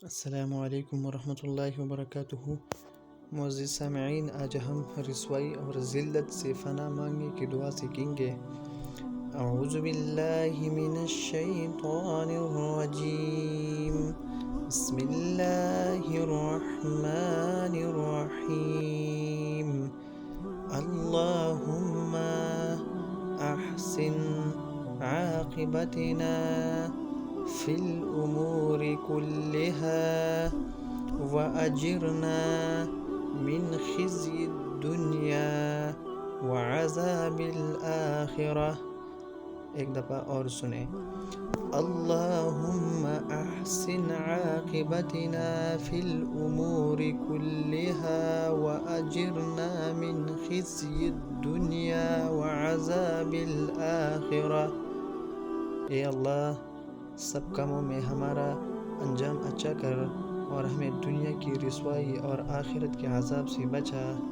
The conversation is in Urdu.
السلام علیکم ورحمۃ اللہ وبرکاتہ۔ معزز سامعین، آج ہم رسوائی اور ذلت سے پناہ مانگنے کی دعا سیکھیں گے۔ اعوذ باللہ من الشیطان الرجیم، بسم اللہ الرحمن الرحیم۔ اللہم احسن عاقبتنا فی الامور کلها واجرنا من خزي الدنیا وعذاب الآخرہ۔ ایک دفعہ اور سنیں۔ اللہم احسن عاقبتنا فی الامور کلها واجرنا من خزي الدنیا وعذاب الآخرہ۔ اے اللہ، سب کاموں میں ہمارا انجام اچھا کر اور ہمیں دنیا کی رسوائی اور آخرت کے عذاب سے بچا۔